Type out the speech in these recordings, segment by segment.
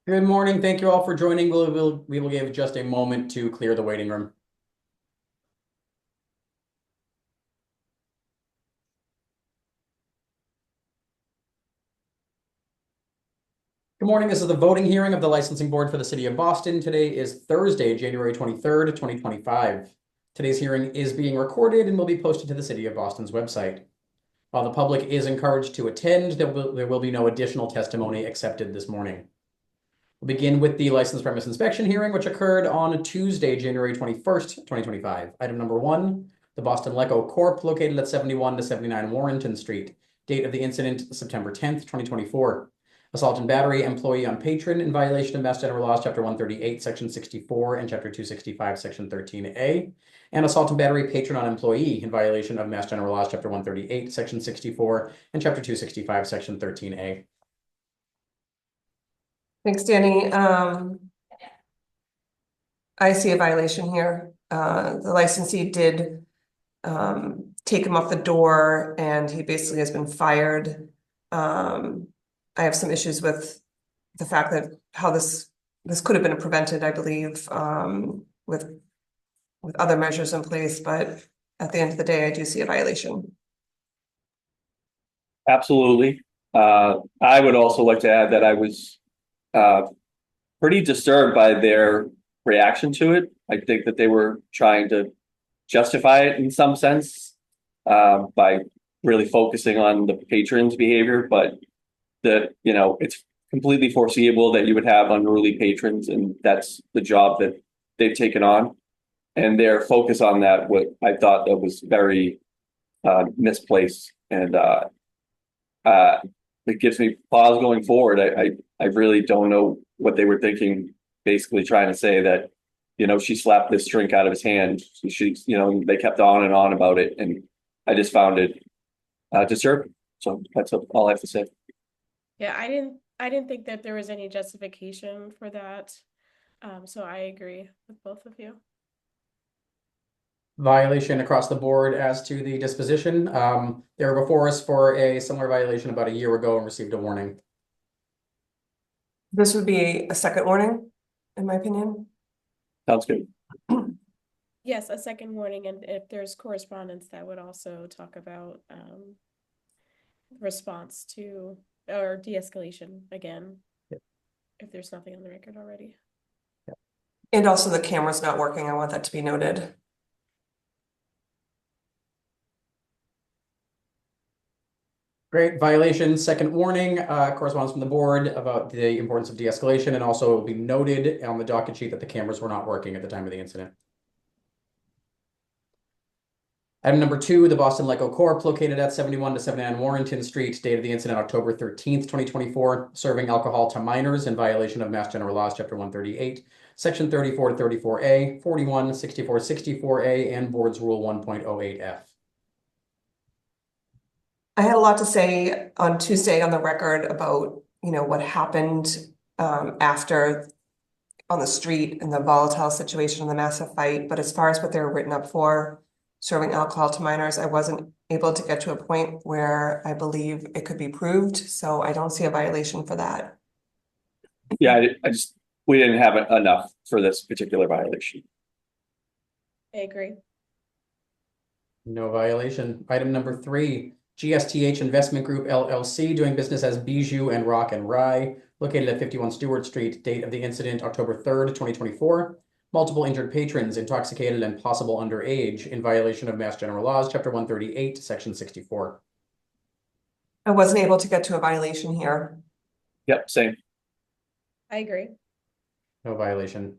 Good morning. Thank you all for joining. We will give just a moment to clear the waiting room. Good morning. This is the voting hearing of the licensing board for the city of Boston. Today is Thursday, January 23rd, 2025. Today's hearing is being recorded and will be posted to the city of Boston's website. While the public is encouraged to attend, there will be no additional testimony accepted this morning. We'll begin with the license premise inspection hearing, which occurred on Tuesday, January 21st, 2025. Item number 1, the Boston Leco Corp. Located at 71 to 79 Warrenton Street. Date of the incident, September 10th, 2024. Assault and battery employee on patron in violation of Mass General Laws, Chapter 138, Section 64, and Chapter 265, Section 13A. And assault and battery patron on employee in violation of Mass General Laws, Chapter 138, Section 64, and Chapter 265, Section 13A. Thanks, Danny. I see a violation here. The licensee did take him off the door and he basically has been fired. I have some issues with the fact that how this could have been prevented, I believe, with other measures in place, but at the end of the day, I do see a violation. Absolutely. I would also like to add that I was pretty disturbed by their reaction to it. I think that they were trying to justify it in some sense by really focusing on the patron's behavior, but it's completely foreseeable that you would have unruly patrons, and that's the job that they've taken on. And their focus on that, what I thought that was very misplaced, and it gives me pause going forward. I really don't know what they were thinking, basically trying to say that, she slapped this drink out of his hand. They kept on and on about it. And I just found it disturbing. So that's all I have to say. Yeah, I didn't think that there was any justification for that. So I agree with both of you. Violation across the board as to the disposition. They were before us for a similar violation about a year ago and received a warning. This would be a second warning, in my opinion. Sounds good. Yes, a second warning, and if there's correspondence, that would also talk about response to or de-escalation again. Yep. If there's nothing on the record already. Yep. And also the camera's not working. I want that to be noted. Great. Violation, second warning, correspondence from the board about the importance of de-escalation, and also it will be noted on the docket sheet that the cameras were not working at the time of the incident. Item number 2, the Boston Leco Corp. Located at 71 to 79 Warrenton Street. Date of the incident, October 13th, 2024. Serving alcohol to minors in violation of Mass General Laws, Chapter 138, Section 34 to 34A, 41, 64, 64A, and Board's Rule 1.08F. I had a lot to say on Tuesday on the record about, what happened after on the street and the volatile situation and the massive fight. But as far as what they were written up for, serving alcohol to minors, I wasn't able to get to a point where I believe it could be proved. So I don't see a violation for that. Yeah, we didn't have enough for this particular violation. I agree. No violation. Item number 3, GSTH Investment Group LLC, doing business as Bijou and Rock and Rye, located at 51 Stewart Street. Date of the incident, October 3rd, 2024. Multiple injured patrons, intoxicated and possible underage, in violation of Mass General Laws, Chapter 138, Section 64. I wasn't able to get to a violation here. Yep, same. I agree. No violation.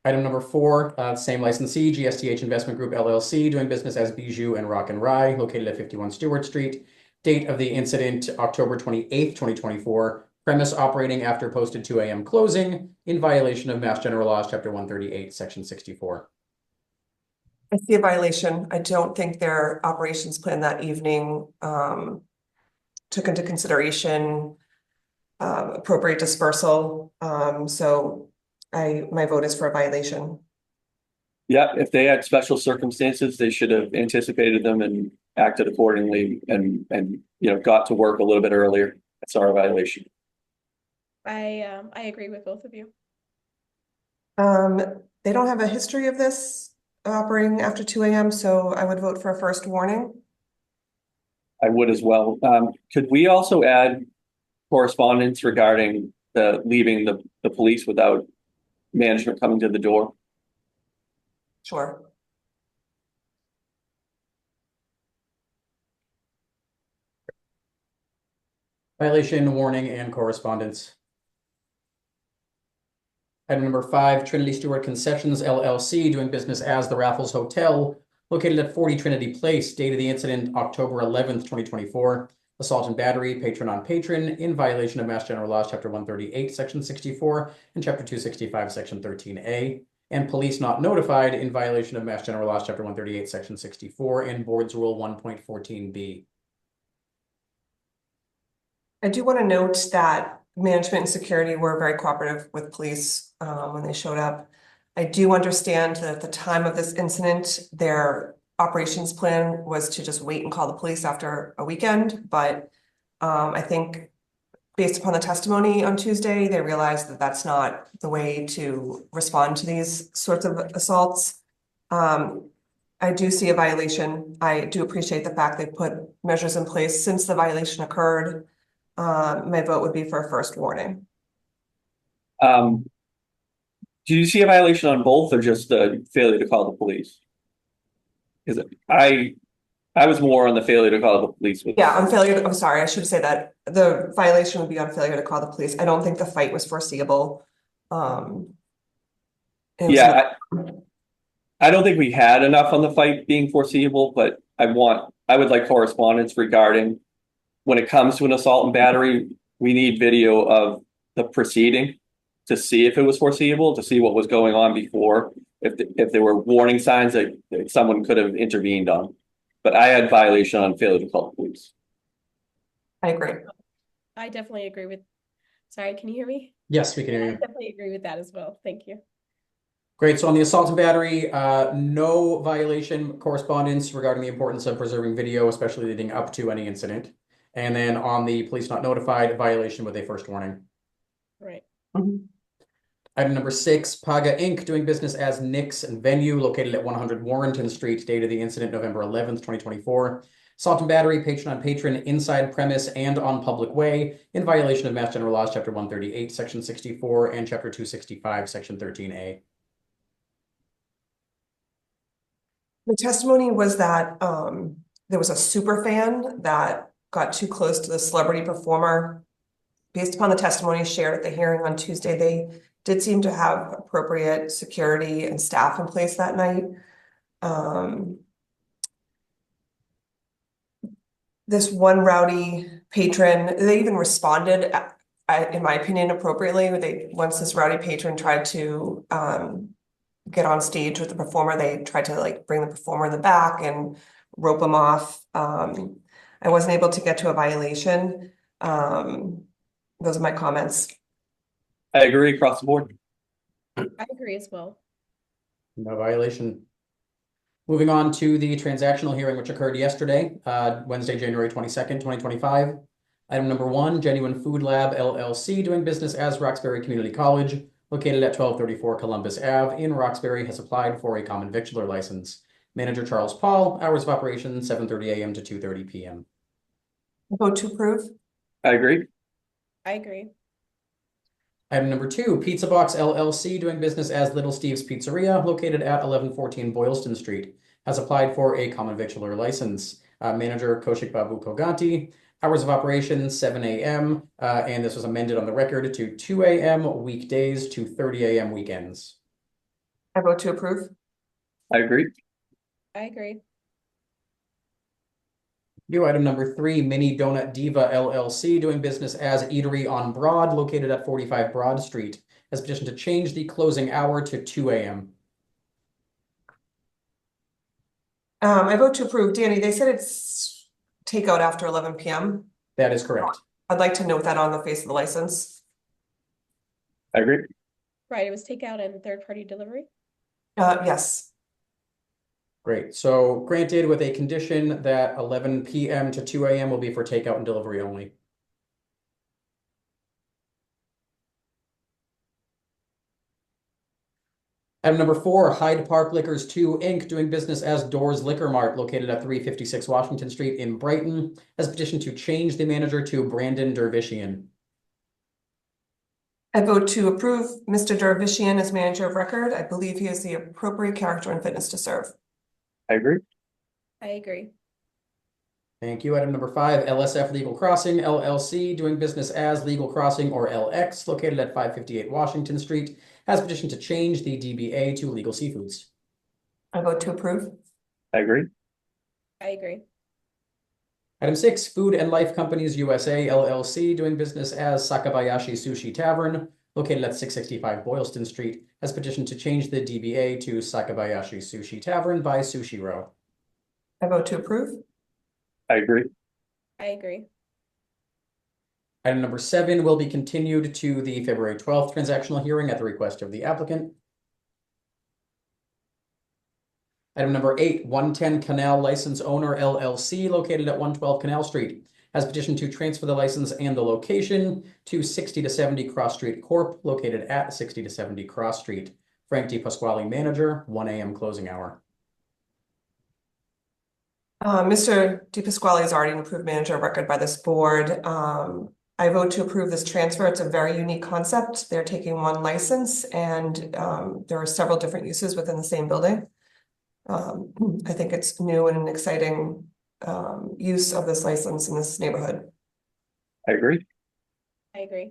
Item number 4, same licensee, GSTH Investment Group LLC, doing business as Bijou and Rock and Rye, located at 51 Stewart Street. Date of the incident, October 28th, 2024. Premise operating after posted 2 a.m. closing, in violation of Mass General Laws, Chapter 138, Section 64. I see a violation. I don't think their operations plan that evening took into consideration appropriate dispersal. So my vote is for a violation. Yeah, if they had special circumstances, they should have anticipated them and acted accordingly and got to work a little bit earlier. That's our violation. I agree with both of you. They don't have a history of this operating after 2 a.m., so I would vote for a first warning. I would as well. Could we also add correspondence regarding the leaving the police without management coming to the door? Sure. Violation, warning, and correspondence. Item number 5, Trinity Stewart Concessions LLC doing business as the Raffles Hotel located at 40 Trinity Place, date of the incident October 11th, 2024. Assault and battery, patron on patron, in violation of Mass General Laws, Chapter 138, Section 64, and Chapter 265, Section 13A. And police not notified in violation of Mass General Laws, Chapter 138, Section 64, and Board's Rule 1.14b. I do want to note that management and security were very cooperative with police when they showed up. I do understand that at the time of this incident, their operations plan was to just wait and call the police after a weekend, but I think based upon the testimony on Tuesday, they realized that that's not the way to respond to these sorts of assaults. I do see a violation. I do appreciate the fact they put measures in place since the violation occurred. My vote would be for a first warning. Do you see a violation on both or just the failure to call the police? Is it, I was more on the failure to call the police. Yeah, on failure, I'm sorry, I should say that the violation would be on failure to call the police. I don't think the fight was foreseeable. Yeah, I don't think we had enough on the fight being foreseeable, but I would like correspondence regarding when it comes to an assault and battery, we need video of the proceeding to see if it was foreseeable, to see what was going on before, if there were warning signs that someone could have intervened on. But I had violation on failure to call the police. I agree. I definitely agree with, sorry, can you hear me? Yes, we can hear I you. definitely agree with that as well. Thank you. Great. So on the assault and battery, no violation correspondence regarding the importance of preserving video, especially leading up to any incident. And then on the police not notified, violation with a first warning. Right. Item number 6, Paga Inc. doing business as Nick's and Venue located at 100 Warrenton Street, date of the incident November 11th, 2024. Assault and battery, patron on patron, inside premise and on public way, in violation of Mass General Laws, Chapter 138, Section 64, and Chapter 265, Section 13A. The testimony was that there was a super fan that got too close to the celebrity performer. Based upon the testimony shared at the hearing on Tuesday, they did seem to have appropriate security and staff in place that night. This one rowdy patron, they even responded, in my opinion, appropriately. Once this rowdy patron tried to get on stage with the performer, they tried to like bring the performer in the back and rope him off. I wasn't able to get to a violation. Those are my comments. I agree across the board. I agree as well. No violation. Moving on to the transactional hearing, which occurred yesterday, Wednesday, January 22nd, 2025. Item number 1, Genuine Food Lab LLC doing business as Roxbury Community College, located at 1234 Columbus Ave in Roxbury, has applied for a common victular license. Manager Charles Paul, hours of operation 7:30 a.m. to 2:30 p.m. Vote to approve. I agree. I agree. Item number 2, Pizza Box LLC doing business as Little Steve's Pizzeria, located at 1114 Boylston Street, has applied for a common victular license. Manager Kaushik Babu Koganti, hours of operation 7 a.m. And this was amended on the record to 2 a.m. weekdays to 30 a.m. weekends. I vote to approve. I agree. I agree. Item number 3, Mini Donut Diva LLC doing business as Eatery on Broad, located at 45 Broad Street, has petitioned to change the closing hour to 2 a.m. I vote to approve. Danny, they said it's takeout after 11 p.m. That is correct. I'd like to note that on the face of the license. I agree. Right, it was takeout and third-party delivery. Yes. Great. So granted with a condition that 11 p.m. to 2 a.m. will be for takeout and delivery only. Item number 4, Hyde Park Liquors 2 Inc. doing business as Doors Liquor Mart located at 356 Washington Street in Brighton has petitioned to change the manager to Brandon Dervishian. I vote to approve Mr. Dervishian as manager of record. I believe he has the appropriate character and fitness to serve. I agree. I agree. Thank you. Item number 5, LSF Legal Crossing LLC doing business as Legal Crossing or LX located at 558 Washington Street has petitioned to change the DBA to Legal Seafoods. I vote to approve. I agree. I agree. Item 6, Food and Life Companies USA LLC doing business as Sakabayashi Sushi Tavern located at 665 Boylston Street has petitioned to change the DBA to Sakabayashi Sushi Tavern by Sushi Row. I vote to approve. I agree. I agree. Item number 7 will be continued to the February 12th transactional hearing at the request of the applicant. Item number 8, 110 Canal License Owner LLC located at 112 Canal Street has petitioned to transfer the license and the location to 60 to 70 Cross Street Corp. Located at 60 to 70 Cross Street. Frank D. Pasquale, manager, 1 a.m. closing hour. Mr. DePasquale is already an approved manager of record by this board. I vote to approve this transfer. It's a very unique concept. They're taking one license and there are several different uses within the same building. I think it's new and an exciting use of this license in this neighborhood. I agree. I agree.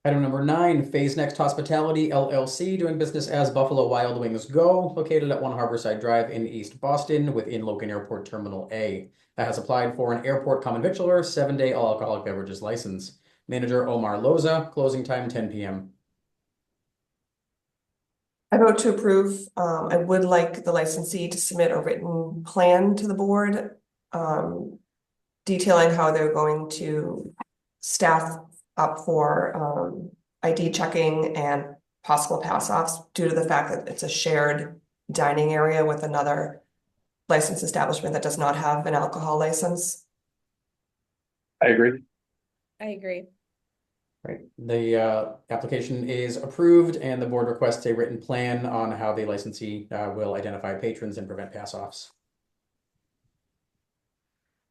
Item number 9, Phase Next Hospitality LLC doing business as Buffalo Wild Wings Go, located at 1 Harborside Drive in East Boston within Logan Airport Terminal A. That has applied for an airport common victualler 7-day all alcoholic beverages license. Manager Omar Loza, closing time 10 p.m. I vote to approve. I would like the licensee to submit a written plan to the board detailing how they're going to staff up for ID checking and possible pass-offs due to the fact that it's a shared dining area with another licensed establishment that does not have an alcohol license. I agree. I agree. Right. The application is approved and the board requests a written plan on how the licensee will identify patrons and prevent pass-offs.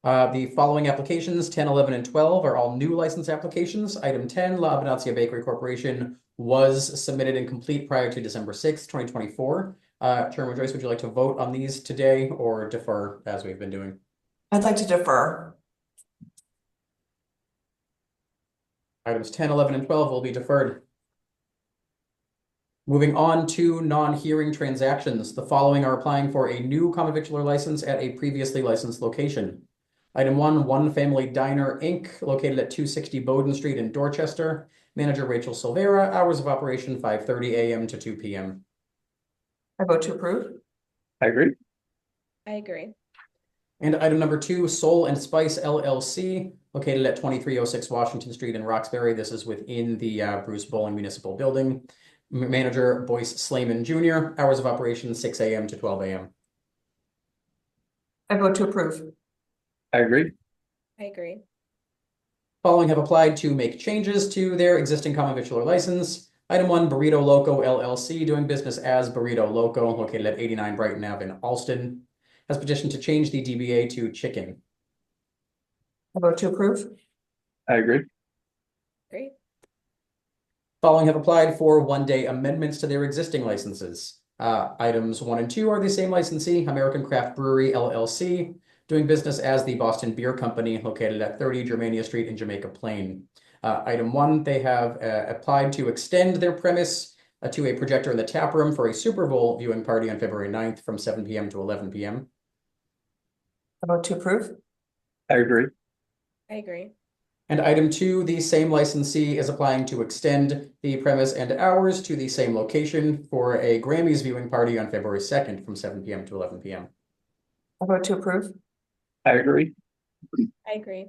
The following applications, 10, 11, and 12, are all new license applications. Item 10, La Venanzia Bakery Corporation, was submitted and complete prior to December 6th, 2024. Chairman Joyce, would you like to vote on these today or defer as we've been doing? I'd like to defer. Items 10, 11, and 12 will be deferred. Moving on to non-hearing transactions. The following are applying for a new common victualler license at a previously licensed location. Item 1, One Family Diner, Inc., located at 260 Bowden Street in Dorchester. Manager Rachel Silvera, hours of operation 5:30 a.m. to 2 p.m. I vote to approve. I agree. I agree. And item number 2, Soul and Spice LLC, located at 2306 Washington Street in Roxbury. This is within the Bruce Bowling Municipal Building. Manager Boyce Slayman Jr., hours of operation 6 a.m. to 12 a.m. I vote to approve. I agree. I agree. Following have applied to make changes to their existing common victualler license. Item 1, Burrito Loco LLC, doing business as Burrito Loco, located at 89 Brighton Ave in Alston, has petitioned to change the DBA to Chicken. I vote to approve. I agree. Great. Following have applied for one-day amendments to their existing licenses. Items 1 and 2 are the same licensee, American Craft Brewery LLC, doing business as the Boston Beer Company, located at 30 Germania Street in Jamaica Plain. Item 1, they have applied to extend their premise to a projector in the tap room for a Super Bowl viewing party on February 9th from 7 p.m. to 11 p.m. I vote to approve. I agree. I agree. And item 2, the same licensee is applying to extend the premise and hours to the same location for a Grammys viewing party on February 2nd from 7 p.m. to 11 p.m. I vote to approve. I agree. I agree.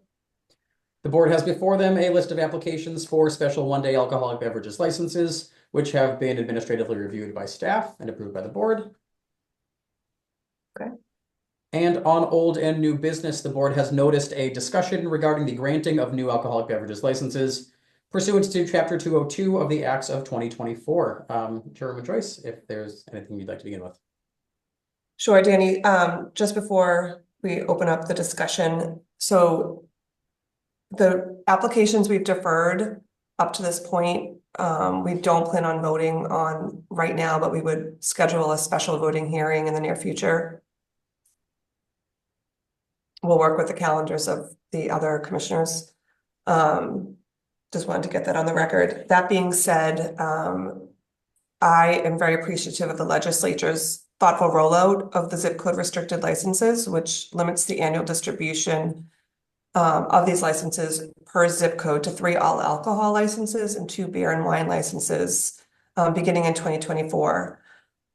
The board has before them a list of applications for special one-day alcoholic beverages licenses, which have been administratively reviewed by staff and approved by the board. Okay. And on old and new business, the board has noticed a discussion regarding the granting of new alcoholic beverages licenses. pursuant to Chapter 202 of the Acts of 2024. Chairwoman Joyce, if there's anything you'd like to begin with. Sure, Danny. Just before we open up the discussion, so the applications we've deferred up to this point, we don't plan on voting on right now, but we would schedule a special voting hearing in the near future. We'll work with the calendars of the other commissioners. Just wanted to get that on the record. That being said, I am very appreciative of the legislature's thoughtful rollout of the zip code restricted licenses, which limits the annual distribution of these licenses per zip code to 3 all alcohol licenses and 2 beer and wine licenses beginning in 2024.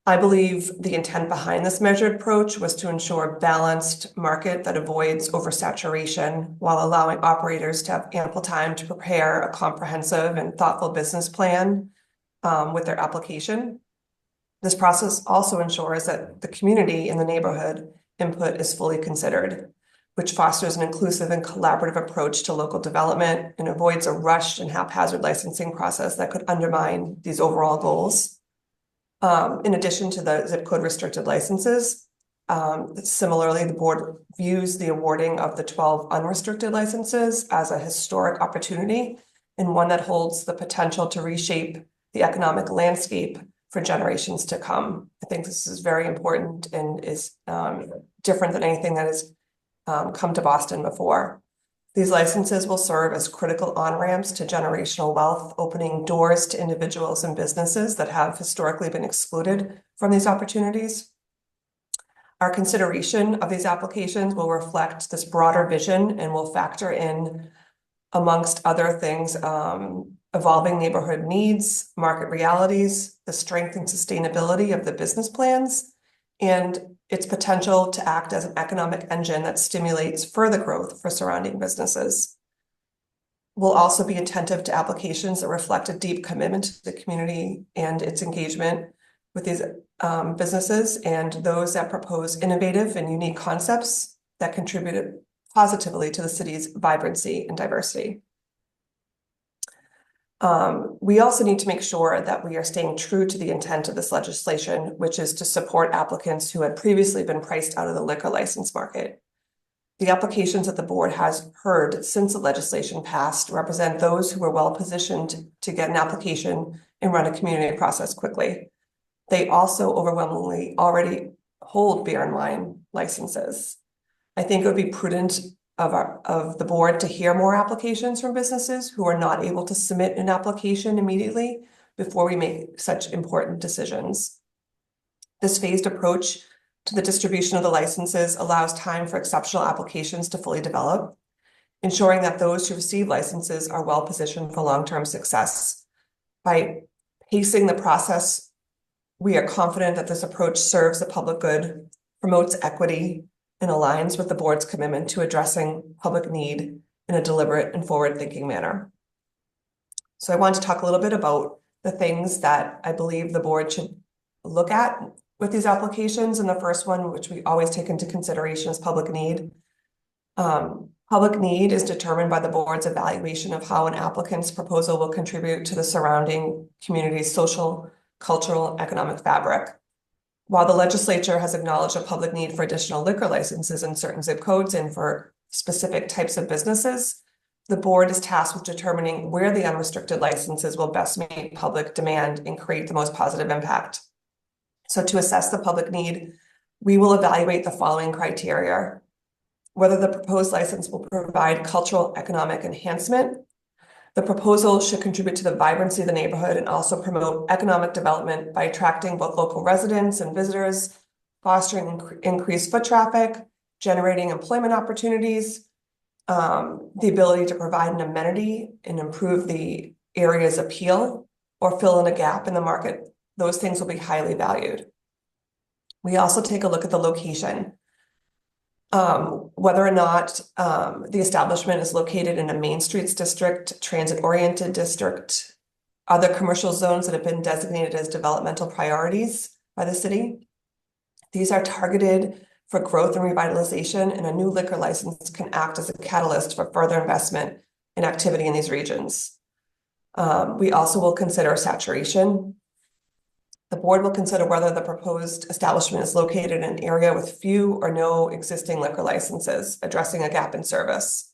I believe the intent behind this measured approach was to ensure a balanced market that avoids oversaturation while allowing operators to have ample time to prepare a comprehensive and thoughtful business plan with their application. This process also ensures that the community in the neighborhood input is fully considered, which fosters an inclusive and collaborative approach to local development and avoids a rushed and haphazard licensing process that could undermine these overall goals. In addition to the zip code restricted licenses, similarly, the board views the awarding of the 12 unrestricted licenses as a historic opportunity and one that holds the potential to reshape the economic landscape for generations to come. I think this is very important and is different than anything that has come to Boston before. These licenses will serve as critical on-ramps to generational wealth, opening doors to individuals and businesses that have historically been excluded from these opportunities. Our consideration of these applications will reflect this broader vision and will factor in, amongst other things, evolving neighborhood needs, market realities, the strength and sustainability of the business plans, and its potential to act as an economic engine that stimulates further growth for surrounding businesses. We'll also be attentive to applications that reflect a deep commitment to the community and its engagement with these businesses, and those that propose innovative and unique concepts that contribute positively to the city's vibrancy and diversity. We also need to make sure that we are staying true to the intent of this legislation, which is to support applicants who had previously been priced out of the liquor license market. The applications that the board has heard since the legislation passed represent those who were well positioned to get an application and run a community process quickly. They also overwhelmingly already hold beer and wine licenses. I think it would be prudent of the board to hear more applications from businesses who are not able to submit an application immediately before we make such important decisions. This phased approach to the distribution of the licenses allows time for exceptional applications to fully develop, ensuring that those who receive licenses are well positioned for long-term success. By pacing the process, we are confident that this approach serves the public good, promotes equity, and aligns with the board's commitment to addressing public need in a deliberate and forward-thinking manner. So I want to talk a little bit about the things that I believe the board should look at with these applications. And the first one, which we always take into consideration, is public need. Public need is determined by the board's evaluation of how an applicant's proposal will contribute to the surrounding community's social, cultural, economic fabric. While the legislature has acknowledged a public need for additional liquor licenses in certain zip codes and for specific types of businesses, the board is tasked with determining where the unrestricted licenses will best meet public demand and create the most positive impact. So to assess the public need, we will evaluate the following criteria: whether the proposed license will provide cultural economic enhancement. The proposal should contribute to the vibrancy of the neighborhood and also promote economic development by attracting both local residents and visitors, fostering increased foot traffic, generating employment opportunities, the ability to provide an amenity and improve the area's appeal or fill in a gap in the market. Those things will be highly valued. We also take a look at the location. Whether or not the establishment is located in a Main Streets district, transit-oriented district, other commercial zones that have been designated as developmental priorities by the city. These are targeted for growth and revitalization, and a new liquor license can act as a catalyst for further investment and activity in these regions. We also will consider saturation. The board will consider whether the proposed establishment is located in an area with few or no existing liquor licenses, addressing a gap in service.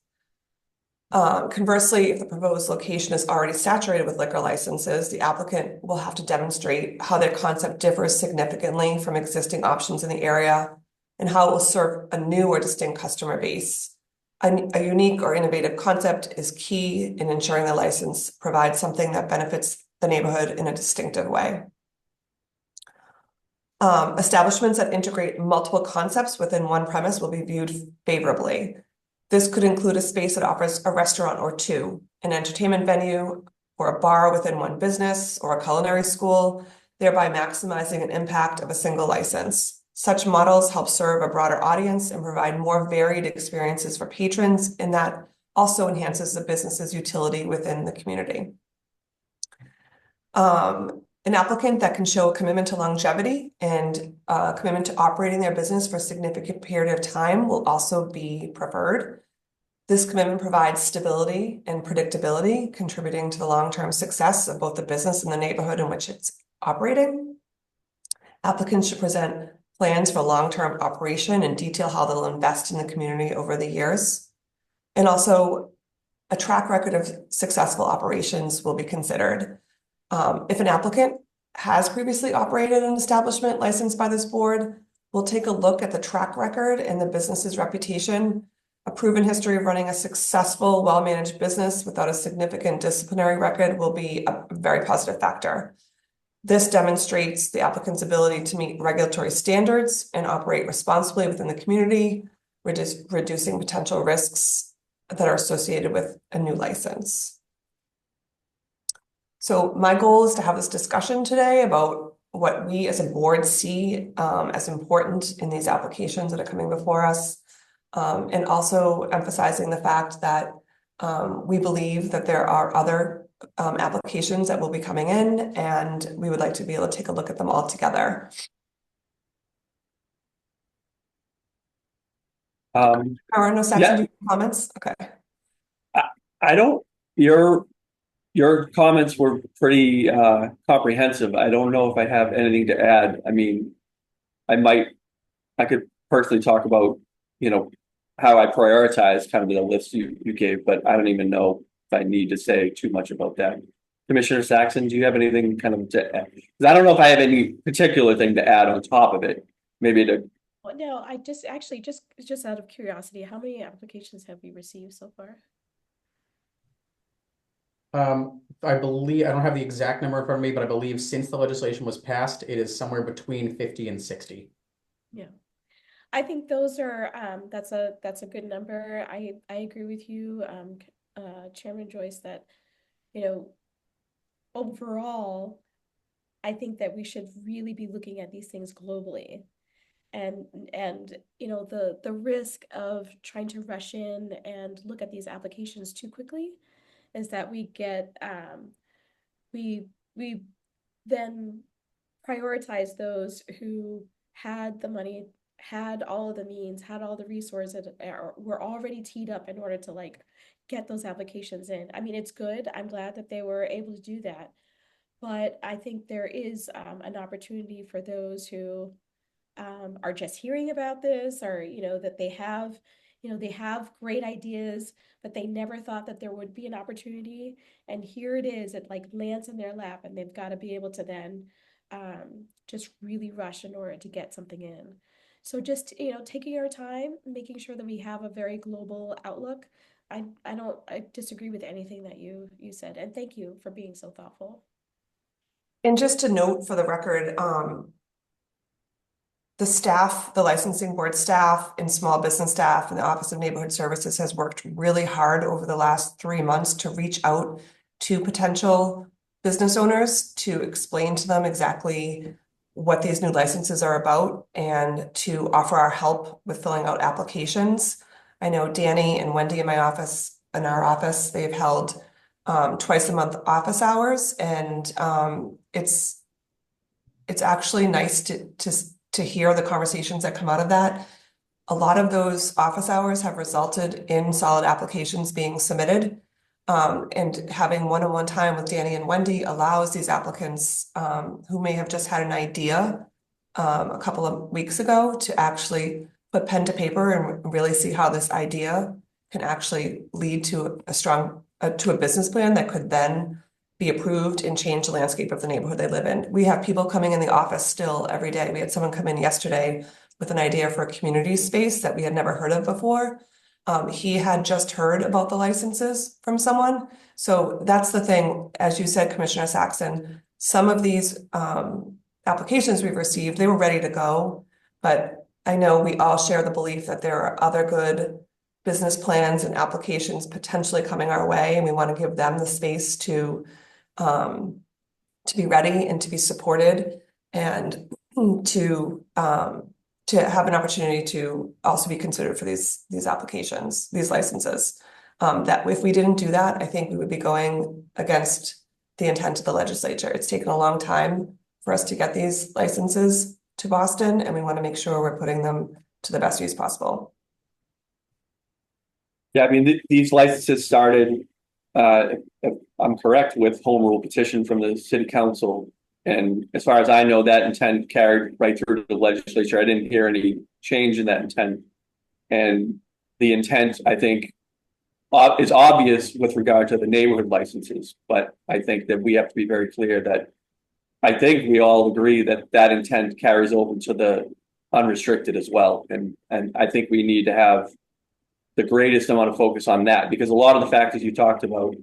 Conversely, if the proposed location is already saturated with liquor licenses, the applicant will have to demonstrate how their concept differs significantly from existing options in the area and how it will serve a new or distinct customer base. A unique or innovative concept is key in ensuring the license provides something that benefits the neighborhood in a distinctive way. Establishments that integrate multiple concepts within one premise will be viewed favorably. This could include a space that offers a restaurant or two, an entertainment venue, or a bar within one business, or a culinary school, thereby maximizing an impact of a single license. Such models help serve a broader audience and provide more varied experiences for patrons, and that also enhances the business's utility within the community. An applicant that can show a commitment to longevity and a commitment to operating their business for a significant period of time will also be preferred. This commitment provides stability and predictability, contributing to the long-term success of both the business and the neighborhood in which it's operating. Applicants should present plans for long-term operation and detail how they'll invest in the community over the years. And also, a track record of successful operations will be considered. If an applicant has previously operated an establishment licensed by this board, we'll take a look at the track record and the business's reputation. A proven history of running a successful, well-managed business without a significant disciplinary record will be a very positive factor. This demonstrates the applicant's ability to meet regulatory standards and operate responsibly within the community, reducing potential risks that are associated with a new license. So my goal is to have this discussion today about what we as a board see as important in these applications that are coming before us, and also emphasizing the fact that we believe that there are other applications that will be coming in, and we would like to be able to take a look at them all together. No section comments? Okay. I don't, your comments were pretty comprehensive. I don't know if I have anything to add. I mean, I could personally talk about, how I prioritize kind of the list you gave, but I don't even know if I need to say too much about that. Commissioner Saxon, do you have anything kind of to add? Because I don't know if I have any particular thing to add on top of it. Maybe to. Well, no, I just out of curiosity, how many applications have we received so far? I believe, I don't have the exact number in front of me, but I believe since the legislation was passed, it is somewhere between 50 and 60. Yeah. I think those are, that's a good number. I agree with you, Chairman Joyce, that, overall, I think that we should really be looking at these things globally. And the risk of trying to rush in and look at these applications too quickly is that we get we then prioritize those who had the money, had all of the means, had all the resources, were already teed up in order to get those applications in. I mean, it's good. I'm glad that they were able to do that, but I think there is an opportunity for those who are just hearing about this, or that they have great ideas, but they never thought that there would be an opportunity. And here it is, it lands in their lap, and they've got to be able to then just really rush in order to get something in. So just, taking our time, making sure that we have a very global outlook. I disagree with anything that you said. And thank you for being so thoughtful. And just to note for the record, the staff, the licensing board staff and small business staff and the Office of Neighborhood Services has worked really hard over the last 3 months to reach out to potential business owners to explain to them exactly what these new licenses are about and to offer our help with filling out applications. I know Danny and Wendy in our office, they've held twice a month office hours, and it's actually nice to hear the conversations that come out of that. A lot of those office hours have resulted in solid applications being submitted. And having one-on-one time with Danny and Wendy allows these applicants, who may have just had an idea a couple of weeks ago to actually put pen to paper and really see how this idea can actually lead to a strong, to a business plan that could then be approved and change the landscape of the neighborhood they live in. We have people coming in the office still every day. We had someone come in yesterday with an idea for a community space that we had never heard of before. He had just heard about the licenses from someone. So that's the thing, as you said, Commissioner Saxon, some of these applications we've received, they were ready to go. But I know we all share the belief that there are other good business plans and applications potentially coming our way, and we want to give them the space to be ready and to be supported and to have an opportunity to also be considered for these applications, these licenses. That if we didn't do that, I think we would be going against the intent of the legislature. It's taken a long time for us to get these licenses to Boston, and we want to make sure we're putting them to the best use possible. Yeah, I mean, these licenses started, if I'm correct, with home rule petition from the city council. And as far as I know, that intent carried right through to the legislature. I didn't hear any change in that intent. And the intent, I think, is obvious with regard to the neighborhood licenses. But I think that we have to be very clear that I think we all agree that that intent carries over to the unrestricted as well. And I think we need to have the greatest amount of focus on that, because a lot of the factors you talked about,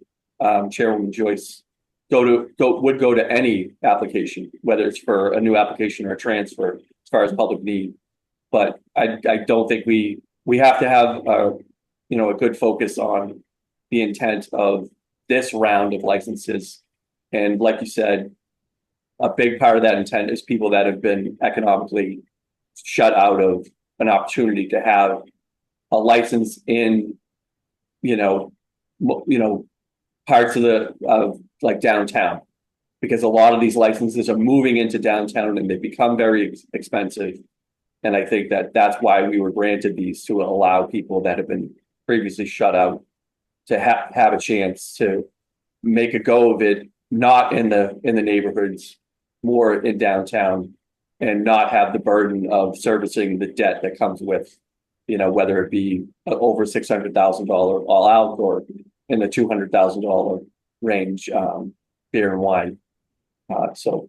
Chairwoman Joyce, would go to any application, whether it's for a new application or a transfer, as far as public need. But I don't think we have to have a good focus on the intent of this round of licenses. And like you said, a big part of that intent is people that have been economically shut out of an opportunity to have a license in, parts of like downtown, because a lot of these licenses are moving into downtown and they become very expensive. And I think that that's why we were granted these, to allow people that have been previously shut out to have a chance to make a go of it, not in the neighborhoods, more in downtown, and not have the burden of servicing the debt that comes with, whether it be over $600,000 all out or in the $200,000 range, beer and wine. So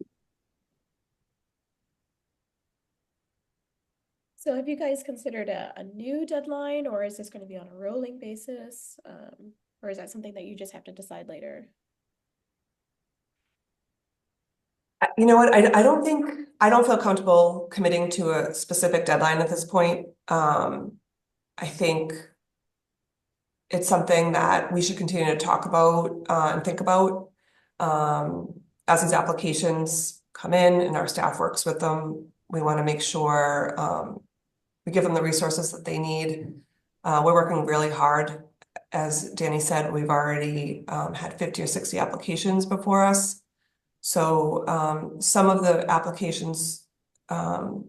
have you guys considered a new deadline, or is this going to be on a rolling basis? Or is that something that you just have to decide later? You know what, I don't feel comfortable committing to a specific deadline at this point. I think it's something that we should continue to talk about and think about as these applications come in and our staff works with them. We want to make sure we give them the resources that they need. We're working really hard. As Danny said, we've already had 50 or 60 applications before us. So some of the applications don't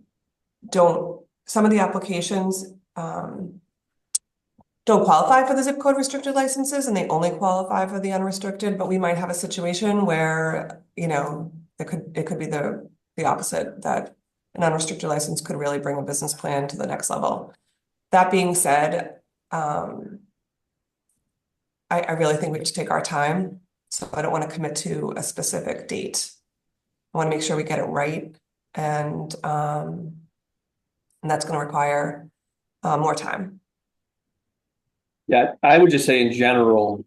qualify for the zip code restricted licenses, and they only qualify for the unrestricted. But we might have a situation where, it could be the opposite, that an unrestricted license could really bring a business plan to the next level. That being said, I really think we have to take our time. So I don't want to commit to a specific date. I want to make sure we get it right, and that's going to require more time. yeah, I would just say in general,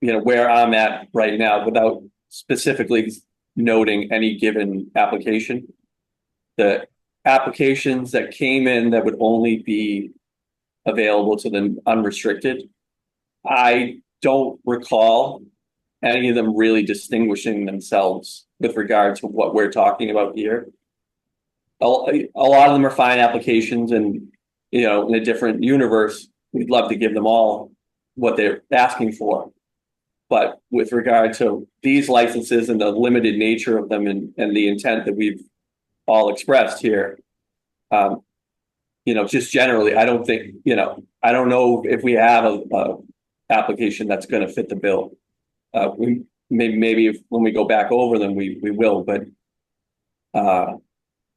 where I'm at right now, without specifically noting any given application, the applications that came in that would only be available to the unrestricted, I don't recall any of them really distinguishing themselves with regard to what we're talking about here. A lot of them are fine applications, and in a different universe, we'd love to give them all what they're asking for. But with regard to these licenses and the limited nature of them, and the intent that we've all expressed here, just generally, I don't think, I don't know if we have a application that's gonna fit the bill. We, maybe if, when we go back over them, we will, but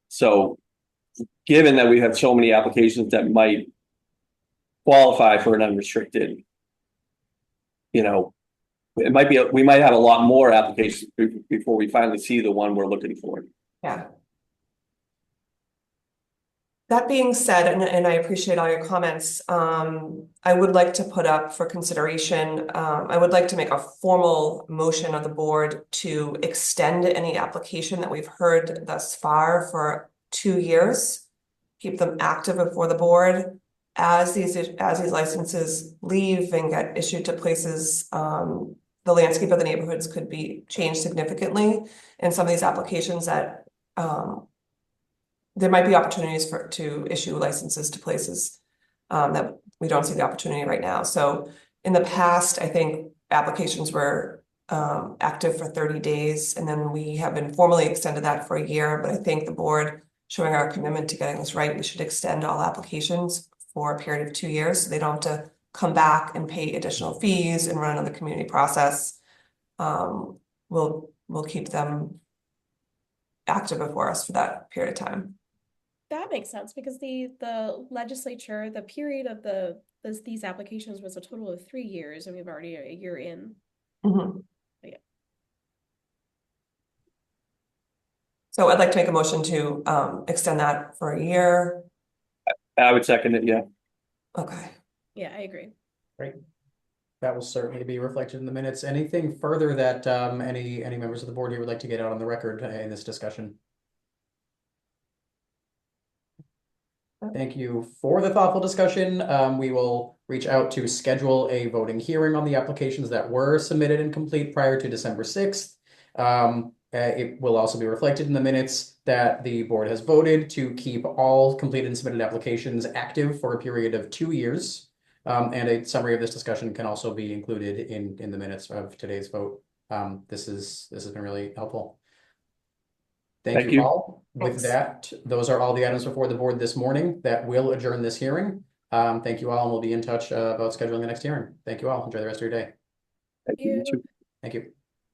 so given that we have so many applications that might qualify for an unrestricted, you know, it might be, we might have a lot more applications before we finally see the one we're looking for. Yeah. That being said, and I appreciate all your comments, I would like to put up for consideration, I would like to make a formal motion of the board to extend any application that we've heard thus far for 2 years. Keep them active before the board as these licenses leave and get issued to places, the landscape of the neighborhoods could be changed significantly. And some of these applications that, there might be opportunities to issue licenses to places that we don't see the opportunity right now. So in the past, I think applications were active for 30 days, and then we have been formally extended that for a year. But I think the board, showing our commitment to getting this right, we should extend all applications for a period of 2 years, so they don't have to come back and pay additional fees and run another community process. We'll keep them active before us for that period of time. That makes sense because the legislature, the period of these applications was a total of 3 years, and we've already a year in. Mhm. Yeah. So I'd like to make a motion to extend that for a year. I would second it, yeah. Okay. Yeah, I agree. Great. That will certainly be reflected in the minutes. Anything further that any members of the board here would like to get out on the record in this discussion? Thank you for the thoughtful discussion. We will reach out to schedule a voting hearing on the applications that were submitted and complete prior to December 6th. It will also be reflected in the minutes that the board has voted to keep all completed and submitted applications active for a period of 2 years. And a summary of this discussion can also be included in the minutes of today's vote. This has been really helpful. Thank you all. With that, those are all the items before the board this morning that will adjourn this hearing. Thank you all, and we'll be in touch about scheduling the next hearing. Thank you all. Enjoy the rest of your day. Thank you. You. Thank you.